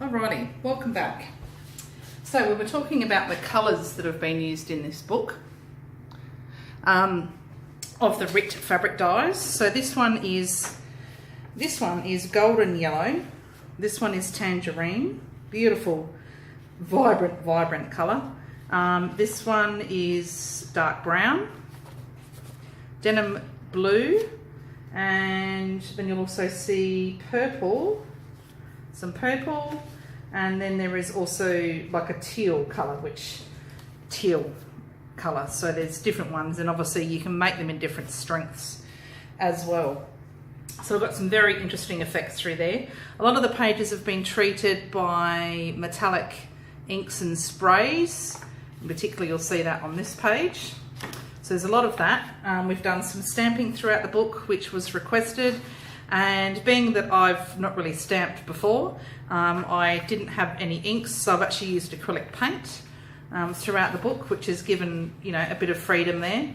Alrighty, welcome back. So we were talking about the colours that have been used in this book of the RIT fabric dyes. So this one is golden yellow. This one is tangerine, beautiful, vibrant colour. This one is dark brown, denim blue, and then you'll also see purple, some purple, and then there is also like a teal colour, so there's different ones, and obviously you can make them in different strengths as well. So I've got some very interesting effects through there. A lot of the pages have been treated by metallic inks and sprays. In particular, you'll see that on this page. So there's a lot of that. We've done some stamping throughout the book, which was requested. And being that I've not really stamped before, I didn't have any inks, so I've actually used acrylic paint throughout the book, which has given, you know, a bit of freedom there.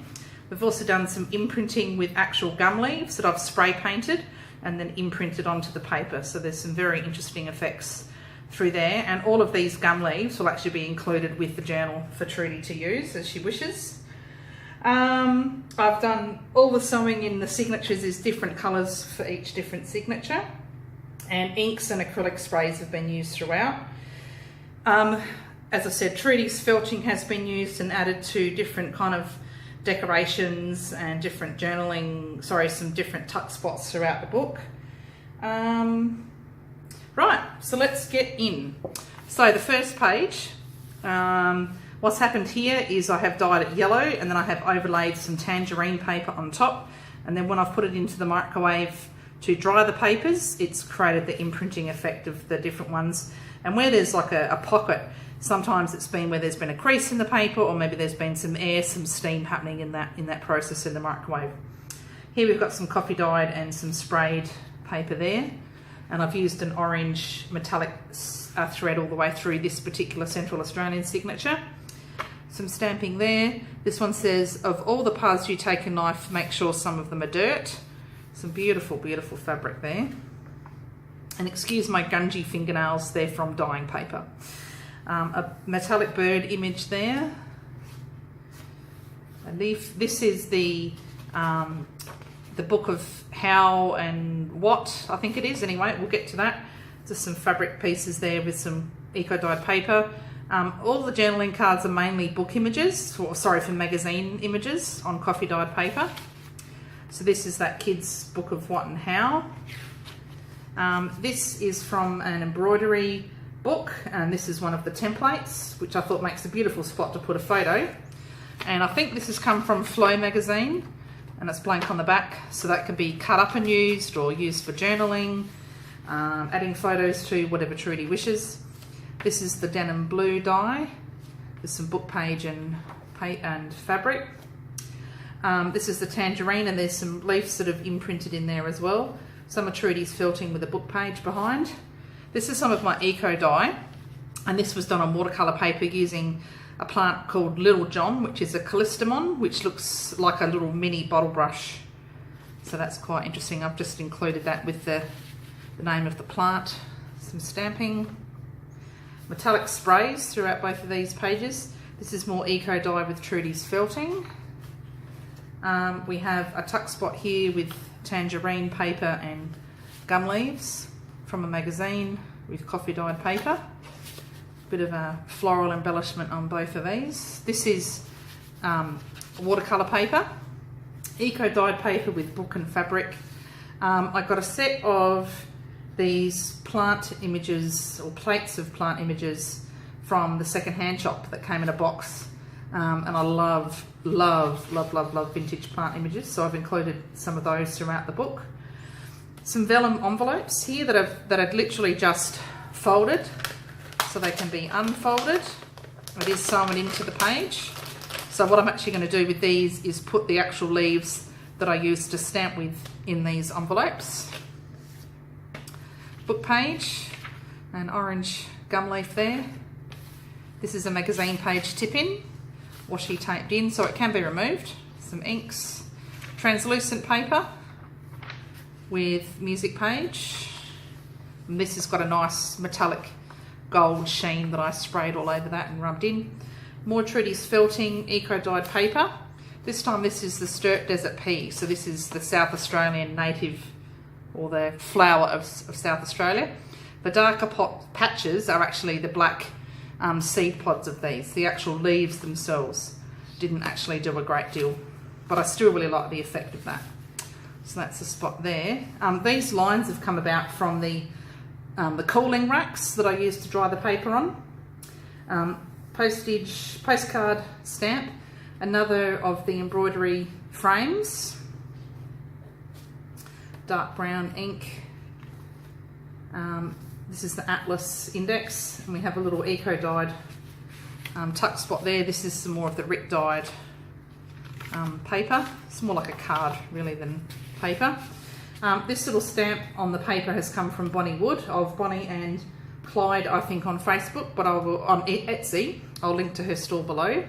We've also done some imprinting with actual gum leaves that I've spray painted and then imprinted onto the paper. So there's some very interesting effects through there, and all of these gum leaves will actually be included with the journal for Trudy to use as she wishes. I've done all the sewing in the signatures is different colours for each different signature, and inks and acrylic sprays have been used throughout. As I said, Trudys felting has been used and added to different kind of decorations and different journaling, some different tuck spots throughout the book. Right, so let's get in. So the first page, what's happened here is I have dyed it yellow, and then I have overlaid some tangerine paper on top, and then when I've put it into the microwave to dry the papers, it's created the imprinting effect of the different ones. And where there's like a pocket, sometimes it's been where there's been a crease in the paper, or maybe there's been some air, some steam happening in that process in the microwave. Here we've got some coffee dyed and some sprayed paper there, and I've used an orange metallic thread all the way through this particular Central Australian signature. Some stamping there. This one says, of all the paths you take in life, make sure some of them are dirt. Some beautiful, beautiful fabric there. And excuse my gungy fingernails, they're from dyeing paper. A metallic bird image there. A leaf. This is the book of how and what, I think it is. Anyway, we'll get to that. Just some fabric pieces there with some eco-dyed paper. All the journaling cards are mainly book images, for magazine images on coffee dyed paper. So this is that kid's book of what and how. This is from an embroidery book, and this is one of the templates, which I thought makes a beautiful spot to put a photo. And I think this has come from Flow magazine, and it's blank on the back, so that can be cut up and used, or used for journaling, adding photos to, whatever Trudy wishes. This is the denim blue dye. There's some book page and fabric. This is the tangerine, and there's some leaves that have imprinted in there as well. Some are Trudy's felting with a book page behind. This is some of my eco dye, and this was done on watercolour paper using a plant called Little John, which is a callistemon, which looks like a little mini bottle brush. So that's quite interesting. I've just included that with the name of the plant. Some stamping. Metallic sprays throughout both of these pages. This is more eco dye with Trudy's felting. We have a tuck spot here with tangerine paper and gum leaves from a magazine with coffee dyed paper. Bit of a floral embellishment on both of these. This is watercolour paper, eco dyed paper with book and fabric. I got a set of these plant images, or plates of plant images, from the second-hand shop that came in a box, and I love vintage plant images, so I've included some of those throughout the book. Some vellum envelopes here that I've literally just folded, so they can be unfolded. It is sewn into the page. So what I'm actually going to do with these is put the actual leaves that I used to stamp with in these envelopes. Book page, an orange gum leaf there. This is a magazine page tip-in, washi taped in so it can be removed. Some inks, translucent paper with music page. And this has got a nice metallic gold sheen that I sprayed all over that and rubbed in. More Trudys felting eco-dyed paper. This time this is the Sturt Desert Pea, so this is the South Australian native, or the flower of South Australia. The darker patches are actually the black seed pods of these. The actual leaves themselves didn't actually do a great deal, but I still really like the effect of that. So that's the spot there. These lines have come about from the cooling racks that I used to dry the paper on. Postcard stamp, another of the embroidery frames, dark brown ink. This is the Atlas Index, and we have a little eco-dyed tuck spot there. This is some more of the Rick dyed paper. It's more like a card really than paper. This little stamp on the paper has come from Bonnie Wood of Bonnie and Clyde, I think, on Facebook, but I will on Etsy. I'll link to her store below.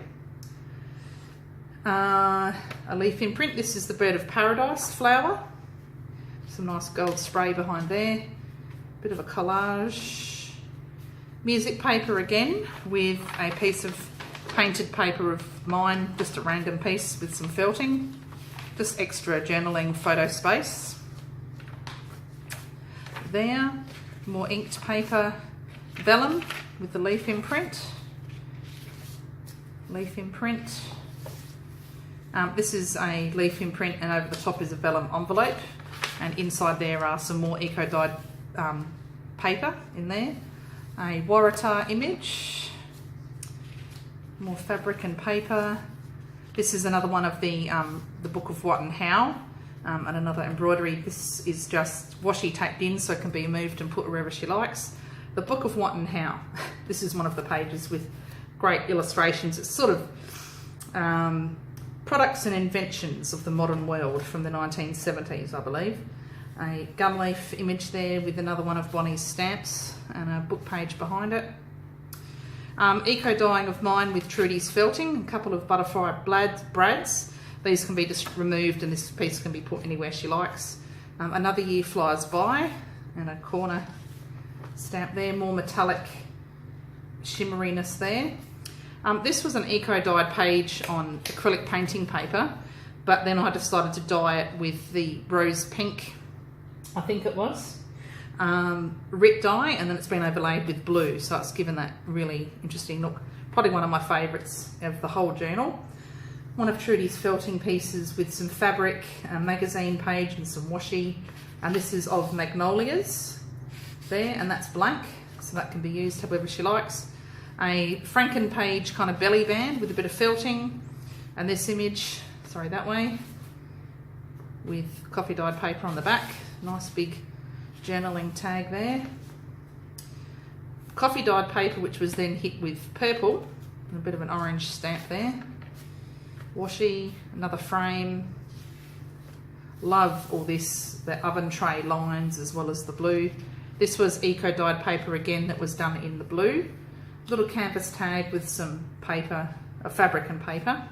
A leaf imprint. This is the Bird of Paradise flower. Some nice gold spray behind there. Bit of a collage. Music paper again with a piece of painted paper of mine, just a random piece with some felting. Just extra journaling photo space. There, more inked paper, vellum with the leaf imprint. Leaf imprint. This is a leaf imprint, and over the top is a vellum envelope, and inside there are some more eco-dyed paper in there. A Waratah image, more fabric and paper. This is another one of the Book of What and How, and another embroidery. This is just washi taped in, so it can be moved and put wherever she likes. The Book of What and How. This is one of the pages with great illustrations. It's sort of products and inventions of the modern world from the 1970s, I believe. A gum leaf image there with another one of Bonnie's stamps and a book page behind it. Eco dyeing of mine with Trudys felting, a couple of butterfly brads. These can be just removed and this piece can be put anywhere she likes. Another Year Flies By, and a corner stamp there, more metallic shimmeriness there. This was an eco-dyed page on acrylic painting paper, but then I decided to dye it with the rose pink, I think it was, Rick dye, and then it's been overlaid with blue, so it's given that really interesting look. Probably one of my favourites of the whole journal. One of Trudy's felting pieces with some fabric, a magazine page and some washi, and this is of Magnolias there, and that's blank, so that can be used however she likes. A Franken page kind of belly band with a bit of felting, and this image, sorry, that way, with coffee dyed paper on the back. Nice big journaling tag there. Coffee dyed paper which was then hit with purple, and a bit of an orange stamp there. Washi, another frame. Love all this, the oven tray lines as well as the blue. This was eco dyed paper again that was done in the blue. Little canvas tag with some paper, fabric and paper.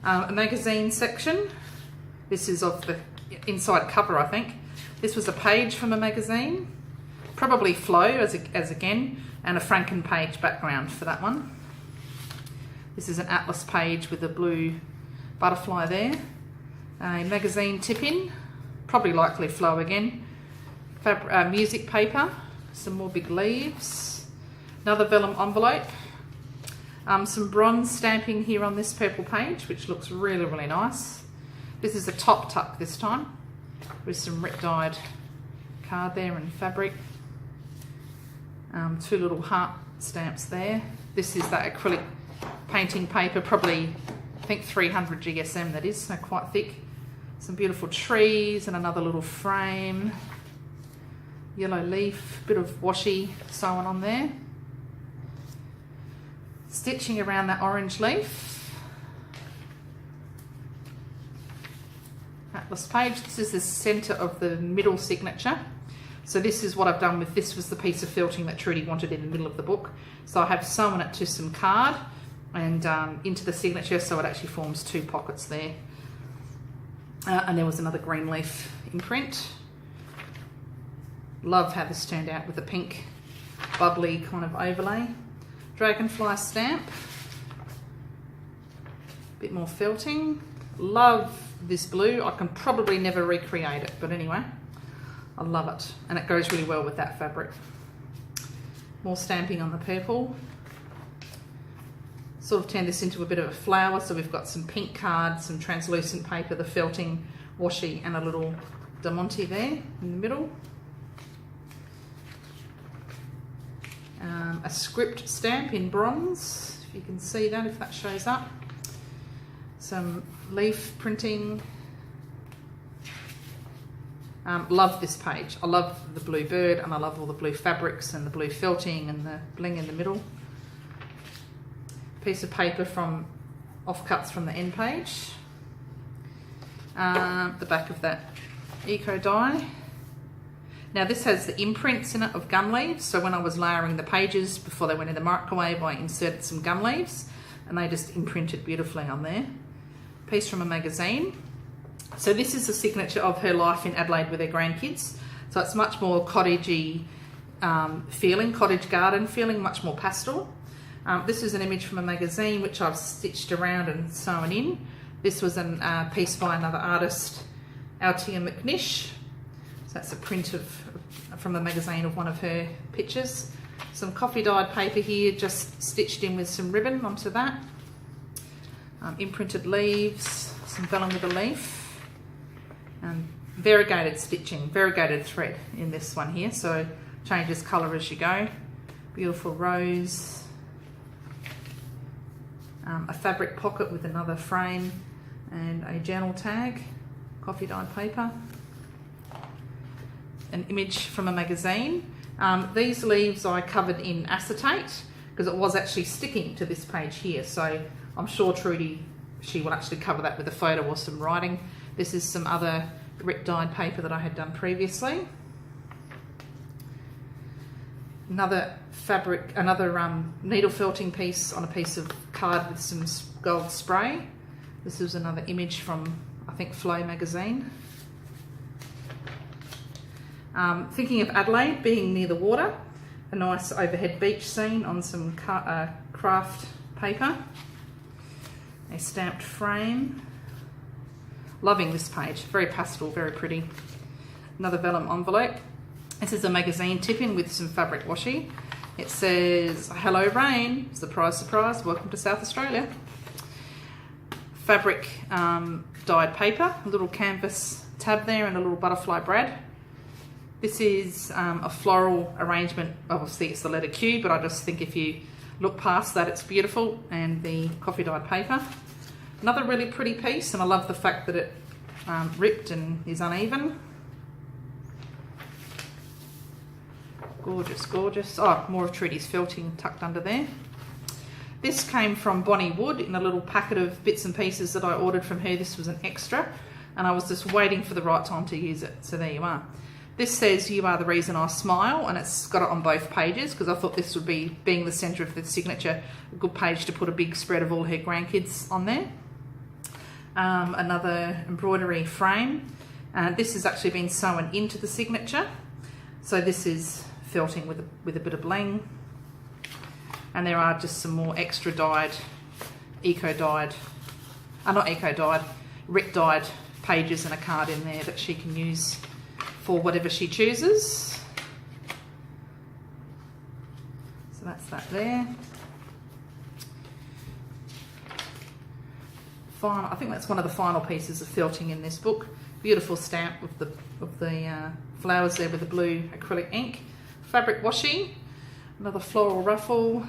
A magazine section. This is of the inside cover, I think. This was a page from a magazine, probably Flow as again, and a Franken page background for that one. This is an Atlas page with a blue butterfly there. A magazine tip-in, probably likely Flow again. Music paper, some more big leaves. Another vellum envelope. Some bronze stamping here on this purple page, which looks really, really nice. This is a top tuck this time, with some Rick dyed card there and fabric. Two little heart stamps there. This is that acrylic painting paper, probably I think 300 GSM that is, so quite thick. Some beautiful trees and another little frame. Yellow leaf, bit of washi sewn on there. Stitching around that orange leaf. Atlas page. This is the centre of the middle signature. So this is what I've done with this. Was the piece of felting that Trudy wanted in the middle of the book. So I have sewn it to some card and into the signature, so it actually forms two pockets there. And there was another green leaf imprint. Love how this turned out with the pink bubbly kind of overlay. Dragonfly stamp. Bit more felting. Love this blue. I can probably never recreate it, but anyway, I love it. And it goes really well with that fabric. More stamping on the purple. Sort of turned this into a bit of a flower, so we've got some pink cards, some translucent paper, the felting, washi, and a little diamante there in the middle. A script stamp in bronze, if you can see that, if that shows up. Some leaf printing. Love this page. I love the blue bird, and I love all the blue fabrics and the blue felting and the bling in the middle. Piece of paper from offcuts from the end page. The back of that eco die. Now this has the imprints in it of gum leaves, so when I was layering the pages before they went in the microwave, I inserted some gum leaves and they just imprinted beautifully on there. Piece from a magazine. So this is a signature of her life in Adelaide with her grandkids. So it's much more cottagey feeling, cottage garden feeling, much more pastel. This is an image from a magazine which I've stitched around and sewn in. This was a piece by another artist, Altia McNish. So that's a print from the magazine of one of her pictures. Some coffee dyed paper here, just stitched in with some ribbon onto that. Imprinted leaves, some vellum with a leaf. Variegated stitching, variegated thread in this one here, so changes colour as you go. Beautiful rose. A fabric pocket with another frame and a journal tag, coffee dyed paper. An image from a magazine. These leaves I covered in acetate because it was actually sticking to this page here, so I'm sure Trudy, she will actually cover that with a photo or some writing. This is some other grit dyed paper that I had done previously. Another fabric, another needle felting piece on a piece of card with some gold spray. This is another image from, I think, Flow magazine. Thinking of Adelaide being near the water, a nice overhead beach scene on some craft paper. A stamped frame. Loving this page, very pastel, very pretty. Another vellum envelope. This is a magazine tip-in with some fabric washi. It says, "Hello rain, surprise, surprise, welcome to South Australia." Fabric dyed paper, a little canvas tab there and a little butterfly brad. This is a floral arrangement. Obviously it's the letter Q, but I just think if you look past that, it's beautiful. And the coffee dyed paper. Another really pretty piece, and I love the fact that it ripped and is uneven. Gorgeous, gorgeous. Oh, more of Trudys felting tucked under there. This came from Bonnie Wood in a little packet of bits and pieces that I ordered from her. This was an extra, and I was just waiting for the right time to use it. So there you are. This says, "You are the reason I smile," and it's got it on both pages because I thought this would be, being the centre of the signature, a good page to put a big spread of all her grandkids on there. Another embroidery frame. This has actually been sewn into the signature. So this is felting with a bit of bling. And there are just some more extra dyed, Rit dyed pages and a card in there that she can use for whatever she chooses. So that's that there. I think that's one of the final pieces of felting in this book. Beautiful stamp with the flowers there with the blue acrylic ink. Fabric washi, another floral ruffle.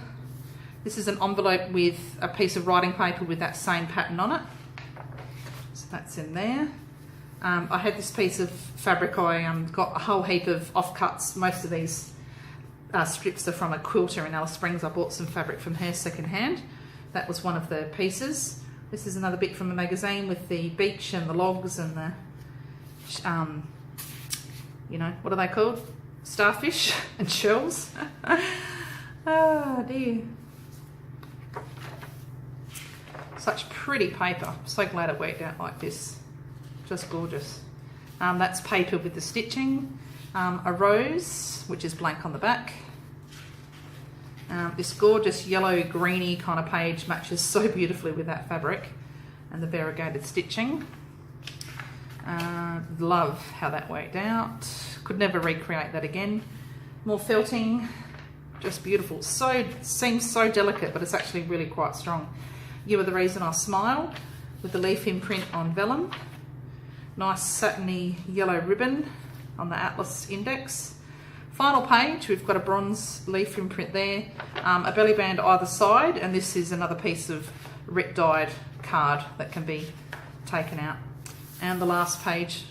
This is an envelope with a piece of writing paper with that same pattern on it. So that's in there. I had this piece of fabric, I got a whole heap of offcuts. Most of these strips are from a quilter in Alice Springs. I bought some fabric from her secondhand. That was one of the pieces. This is another bit from a magazine with the beach and the logs and the, you know, what are they called? Starfish and shells. Oh dear. Such pretty paper. I'm so glad it worked out like this. Just gorgeous. That's paper with the stitching. A rose, which is blank on the back. This gorgeous yellow greeny kind of page matches so beautifully with that fabric and the variegated stitching. Love how that worked out. Could never recreate that again. More felting, just beautiful. So seems so delicate, but it's actually really quite strong. You Are the Reason I Smile with the leaf imprint on vellum. Nice satiny yellow ribbon on the Atlas index. Final page, we've got a bronze leaf imprint there, a belly band either side, and this is another piece of ret dyed card that can be taken out. And the last page,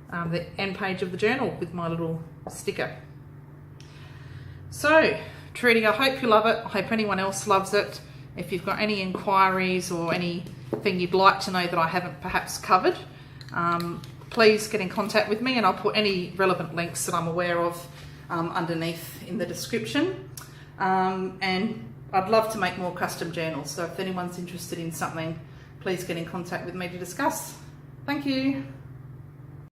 the end page of the journal with my little sticker. So, Trudy, I hope you love it. I hope anyone else loves it. If you've got any inquiries or anything you'd like to know that I haven't perhaps covered, please get in contact with me, and I'll put any relevant links that I'm aware of underneath in the description. And I'd love to make more custom journals, so if anyone's interested in something, please get in contact with me to discuss. Thank you.